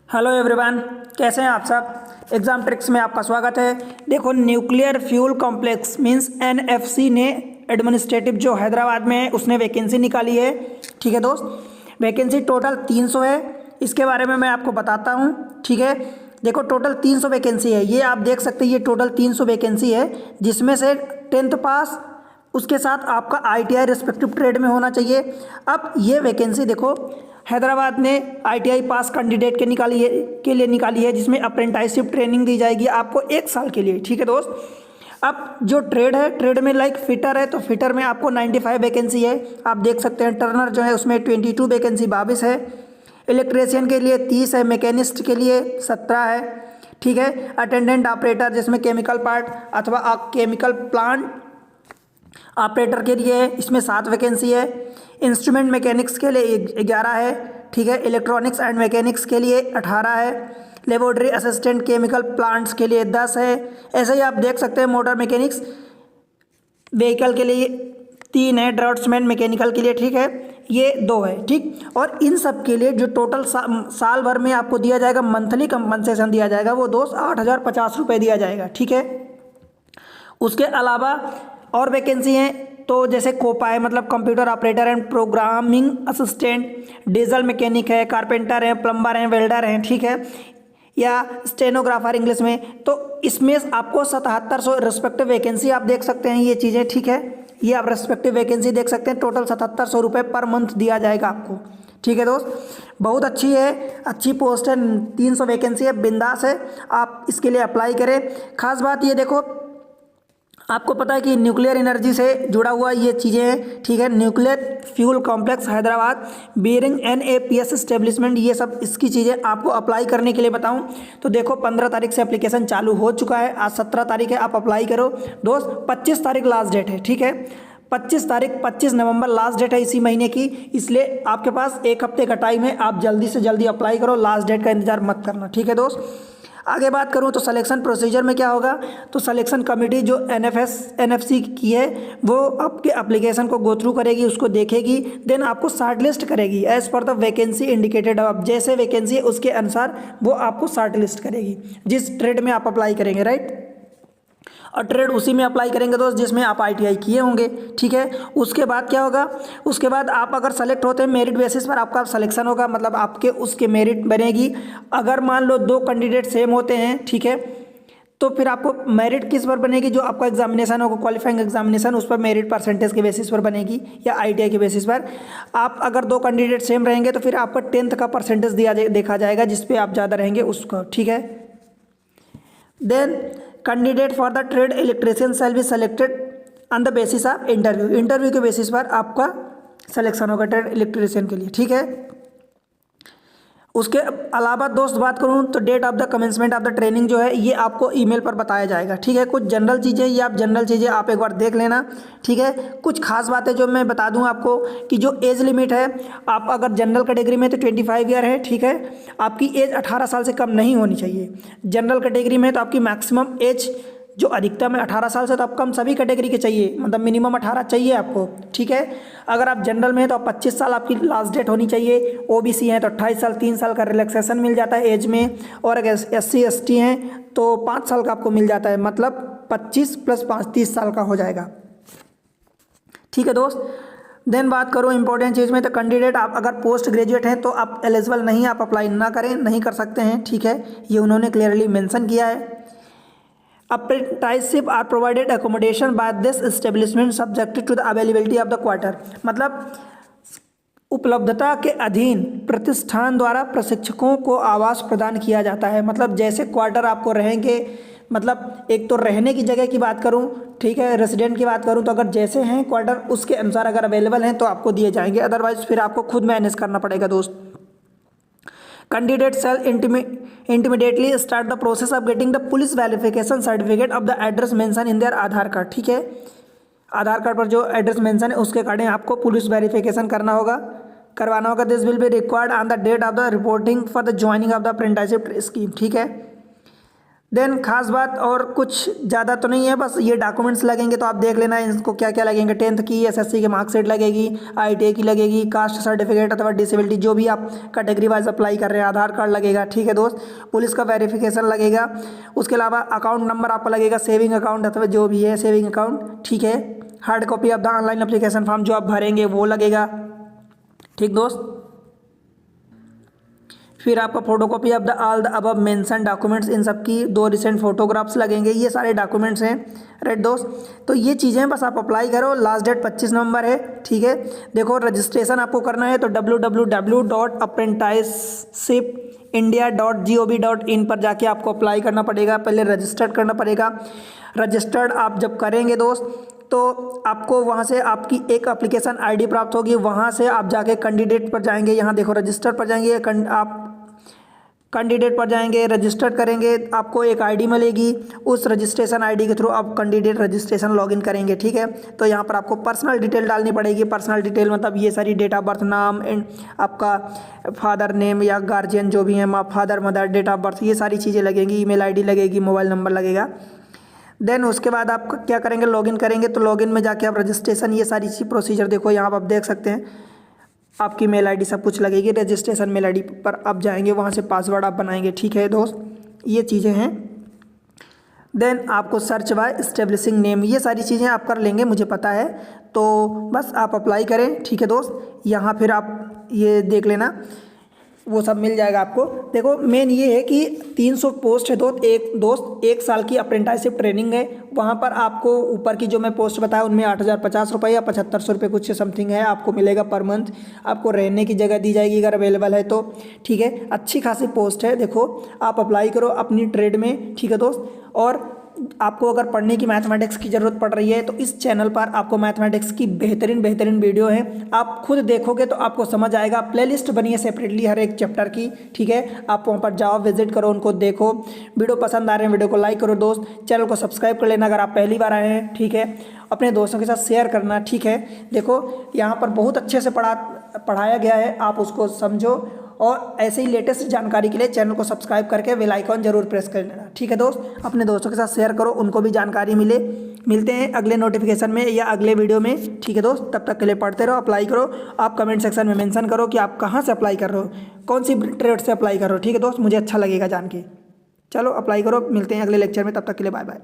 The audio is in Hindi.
हेलो एवरीवन, कैसे हैं आप सब। एग्जाम ट्रिक्स में आपका स्वागत है। देखो, nuclear fuel complex means NFC ने एडमिनिस्ट्रेटिव जो हैदराबाद में है उसने वैकेंसी निकाली है। ठीक है दोस्त, वैकेंसी टोटल 300 है। इसके बारे में मैं आपको बताता हूँ। ठीक है, देखो टोटल 300 वैकेंसी है। ये आप देख सकते हैं, ये टोटल 300 वैकेंसी है, जिसमें से 10th पास, उसके साथ आपका आईटीआई रिस्पेक्टिव ट्रेड में होना चाहिए। अब ये वैकेंसी देखो, हैदराबाद ने आईटीआई पास कैंडिडेट के लिए निकाली है, जिसमें अप्रेंटिसशिप ट्रेनिंग दी जाएगी आपको 1 साल के लिए। ठीक है दोस्त, अब जो ट्रेड है, ट्रेड में लाइक फिटर है, तो फिटर में आपको 95 वैकेंसी है। आप देख सकते हैं टर्नर जो है उसमें 22 वैकेंसी 22 है। इलेक्ट्रीशियन के लिए 30 है, मैकेनिस्ट के लिए 17 है। ठीक है, अटेंडेंट ऑपरेटर जिसमें केमिकल पार्ट अथवा केमिकल प्लांट ऑपरेटर के लिए इसमें 7 वैकेंसी है। इंस्ट्रूमेंट मैकेनिक्स के लिए 11 है। ठीक है, इलेक्ट्रॉनिक्स एंड मैकेनिक्स के लिए 18 है। लेबोरेटरी असिस्टेंट केमिकल प्लांट्स के लिए 10 है। ऐसे ही आप देख सकते हैं मोटर मैकेनिक्स व्हीकल के लिए 3 है। ड्राफ्ट्समैन मैकेनिकल के लिए, ठीक है, ये 2 है। ठीक, और इन सब के लिए जो टोटल साल भर में आपको दिया जाएगा, मंथली कंपनसेशन दिया जाएगा, वो दोस्त 8,050 रुपये दिया जाएगा। ठीक है, उसके अलावा और वैकेंसी हैं तो जैसे कोपा है, मतलब computer operator and programming assistant, diesel mechanic है, कारपेंटर है, प्लम्बर हैं, वेल्डर हैं। ठीक है, या स्टेनोग्राफर इंग्लिश में, तो इसमें आपको 7700 रिस्पेक्टिव वैकेंसी आप देख सकते हैं ये चीज़ें। ठीक है, ये आप रिस्पेक्टिव वैकेंसी देख सकते हैं। टोटल 7700 रुपये पर मंथ दिया जाएगा आपको। ठीक है दोस्त, बहुत अच्छी है, अच्छी पोस्ट है, 300 वैकेंसी है, बिंदास है, आप इसके लिए अप्लाई करें। खास बात ये देखो, आपको पता है कि न्यूक्लियर एनर्जी से जुड़ा हुआ ये चीज़ें हैं। ठीक है, nuclear fuel complex Hyderabad, bearing NAPS establishment, ये सब इसकी चीज़ें आपको अप्लाई करने के लिए बताऊं तो देखो 15 तारीख से एप्लीकेशन चालू हो चुका है। आज 17 तारीख है, आप अप्लाई करो दोस्त। 25 तारीख लास्ट डेट है। ठीक है, 25 नवंबर लास्ट डेट है इसी महीने की, इसलिए आपके पास 1 हफ्ते का टाइम है। आप जल्दी से जल्दी अप्लाई करो, लास्ट डेट का इंतजार मत करना। ठीक है दोस्त, आगे बात करूं तो सिलेक्शन प्रोसीजर में क्या होगा, तो सिलेक्शन कमेटी जो एनएफसी की है वो आपके एप्लीकेशन को गो थ्रू करेगी, उसको देखेगी, देन आपको शॉर्ट लिस्ट करेगी as per the vacancy indicated. अब जैसे वैकेंसी है उसके अनुसार वो आपको शॉर्ट लिस्ट करेगी, जिस ट्रेड में आप अप्लाई करेंगे, राइट। और ट्रेड उसी में अप्लाई करेंगे दोस्त जिसमें आप आईटीआई किए होंगे। ठीक है, उसके बाद क्या होगा, उसके बाद आप अगर सेलेक्ट होते हैं, मेरिट बेसिस पर आपका सिलेक्शन होगा, मतलब आपके उसके मेरिट बनेगी। अगर मान लो 2 कैंडिडेट सेम होते हैं, ठीक है, तो फिर आपको मेरिट किस पर बनेगी, जो आपका एग्जामिनेशन होगा, क्वालिफाइंग एग्जामिनेशन, उस पर मेरिट परसेंटेज के बेसिस पर बनेगी, या आईटीआई के बेसिस पर। आप अगर 2 कैंडिडेट सेम रहेंगे तो फिर आपका 10th का परसेंटेज देखा जाएगा, जिस पे आप ज़्यादा रहेंगे उसको। ठीक है, then candidate for the trade electrician shall be selected on the basis of interview के बेसिस पर आपका सिलेक्शन होगा ट्रेड इलेक्ट्रीशियन के लिए। ठीक है, उसके अलावा दोस्त बात करूं तो date of the commencement of the training जो है ये आपको ईमेल पर बताया जाएगा। ठीक है, कुछ जनरल चीज़ें, ये आप जनरल चीज़ें आप एक बार देख लेना। ठीक है, कुछ खास बातें जो मैं बता दूं आपको कि जो एज लिमिट है, आप अगर जनरल कैटेगरी में तो 25 ईयर है। ठीक है, आपकी एज 18 साल से कम नहीं होनी चाहिए। जनरल कैटेगरी में तो आपकी मैक्सिमम एज जो अधिकतम है 18 साल से, तो आप कम सभी कैटेगरी के चाहिए, मतलब मिनिमम 18 चाहिए आपको। ठीक है, अगर आप जनरल में हैं तो आप 25 साल आपकी लास्ट डेट होनी चाहिए। ओबीसी हैं तो 28 साल, 3 साल का रिलैक्सेशन मिल जाता है एज में, और अगर SC ST हैं तो 5 साल का आपको मिल जाता है, मतलब 25 + 5 30 साल का हो जाएगा। ठीक है दोस्त, देन बात करो इंपॉर्टेंट चीज़ में, तो कैंडिडेट आप अगर पोस्ट ग्रेजुएट हैं तो आप एलिजिबल नहीं, आप अप्लाई ना करें, नहीं कर सकते हैं। ठीक है, ये उन्होंने क्लियरली मेंशन किया है। Apprenticeship are provided accommodation by this establishment subjected to the availability of the quarter, मतलब उपलब्धता के अधीन प्रतिष्ठान द्वारा प्रशिक्षकों को आवास प्रदान किया जाता है। मतलब जैसे क्वार्टर आपको रहेंगे, मतलब एक तो रहने की जगह की बात करूं, ठीक है, रेसिडेंट की बात करूं, तो अगर जैसे हैं क्वार्टर उसके अनुसार अगर अवेलेबल हैं तो आपको दिए जाएंगे, अदरवाइज फिर आपको खुद मैनेज करना पड़ेगा दोस्त। Candidate shall immediately start the process of getting the police verification certificate of the address mentioned in their Aadhaar card. ठीक है, आधार कार्ड पर जो एड्रेस मेंशन है उसके अकॉर्डिंग आपको पुलिस वेरिफिकेशन करवाना होगा। This will be required on the date of the reporting for the joining of the apprenticeship scheme. ठीक है, देन खास बात और कुछ ज़्यादा तो नहीं है, बस ये डॉक्यूमेंट्स लगेंगे तो आप देख लेना इनको क्या क्या लगेंगे। 10th की एसएससी की मार्कशीट लगेगी, ITI की लगेगी, कास्ट सर्टिफिकेट अथवा डिसेबिलिटी जो भी आप कैटेगरी वाइज अप्लाई कर रहे हैं, आधार कार्ड लगेगा, ठीक है दोस्त। पुलिस का वेरिफिकेशन लगेगा। उसके अलावा अकाउंट नंबर आपका लगेगा, सेविंग अकाउंट अथवा जो भी है सेविंग अकाउंट, ठीक है। Hard copy of the online application form जो आप भरेंगे वो लगेगा, ठीक दोस्त। फिर आपका photocopy of the all the above mention documents, इन सब की 2 रिसेंट फोटोग्राफ्स लगेंगे। ये सारे डॉक्यूमेंट्स हैं राइट दोस्त। तो ये चीज़ें बस आप अप्लाई करो। लास्ट डेट 25 नवंबर है, ठीक है। देखो रजिस्ट्रेशन आपको करना है तो www.apprenticeshipindia.gov.in पर जाके आपको अप्लाई करना पड़ेगा। पहले रजिस्टर्ड करना पड़ेगा। रजिस्टर्ड आप जब करेंगे दोस्त तो आपको वहाँ से आपकी एक एप्लीकेशन आईडी प्राप्त होगी। वहाँ से आप जाके कैंडिडेट पर जाएंगे, यहाँ देखो रजिस्टर पर जाएंगे, आप कैंडिडेट पर जाएंगे, रजिस्टर करेंगे, आपको एक आईडी मिलेगी। उस रजिस्ट्रेशन आईडी के थ्रू आप कैंडिडेट रजिस्ट्रेशन लॉगिन करेंगे, ठीक है। तो यहाँ पर आपको पर्सनल डिटेल डालनी पड़ेगी। पर्सनल डिटेल मतलब ये सारी डेट ऑफ बर्थ, नाम एंड आपका फादर नेम या गार्जियन जो भी है, father mother, date of birth, ये सारी चीज़ें लगेंगी। ईमेल आईडी लगेगी, मोबाइल नंबर लगेगा। देन उसके बाद आप क्या करेंगे, लॉगिन करेंगे। तो लॉगिन में जाके आप रजिस्ट्रेशन, ये सारी चीज़ प्रोसीजर देखो यहाँ पर आप देख सकते हैं। आपकी मेल आईडी सब कुछ लगेगी। रजिस्ट्रेशन मेल आईडी पर आप जाएंगे, वहाँ से पासवर्ड आप बनाएंगे, ठीक है दोस्त। ये चीज़ें हैं। देन आपको सर्च बाय इस्टेब्लिशिंग नेम, ये सारी चीज़ें आप कर लेंगे, मुझे पता है। तो बस आप अप्लाई करें, ठीक है दोस्त। यहाँ फिर आप ये देख लेना, वो सब मिल जाएगा आपको। देखो मेन ये है कि 300 पोस्ट है दोस्त, 1 साल की अप्रेंटिसशिप ट्रेनिंग है। वहाँ पर आपको ऊपर की जो मैं पोस्ट बताया उनमें 8,050 रुपये या 7,500 रुपये कुछ समथिंग है आपको मिलेगा पर मंथ। आपको रहने की जगह दी जाएगी अगर अवेलेबल है तो, ठीक है। अच्छी खासी पोस्ट है, देखो आप अप्लाई करो अपनी ट्रेड में, ठीक है दोस्त। और आपको अगर पढ़ने की मैथमेटिक्स की ज़रूरत पड़ रही है तो इस चैनल पर आपको मैथमेटिक्स की बेहतरीन वीडियो है। आप खुद देखोगे तो आपको समझ आएगा। प्लेलिस्ट बनी है सेपरेटली हर एक चैप्टर की, ठीक है। आप वहाँ पर जाओ, विजिट करो, उनको देखो। वीडियो पसंद आ रहे हैं, वीडियो को लाइक करो दोस्त। चैनल को सब्सक्राइब कर लेना अगर आप पहली बार आए हैं, ठीक है। अपने दोस्तों के साथ शेयर करना, ठीक है। देखो यहाँ पर बहुत अच्छे से पढ़ाया गया है, आप उसको समझो। और ऐसे ही लेटेस्ट जानकारी के लिए चैनल को सब्सक्राइब करके बेल आइकॉन जरूर प्रेस कर लेना, ठीक है दोस्त। अपने दोस्तों के साथ शेयर करो, उनको भी जानकारी मिले। मिलते हैं अगले नोटिफिकेशन में या अगले वीडियो में, ठीक है दोस्त। तब तक के लिए पढ़ते रहो, अप्लाई करो। आप कमेंट सेक्शन में मेंशन करो कि आप कहाँ से अप्लाई कर रहे हो, कौन सी ट्रेड से अप्लाई कर रहे हो, ठीक है दोस्त। मुझे अच्छा लगेगा जान के। चलो अप्लाई करो, मिलते हैं अगले लेक्चर में, तब तक के लिए बाय बाय।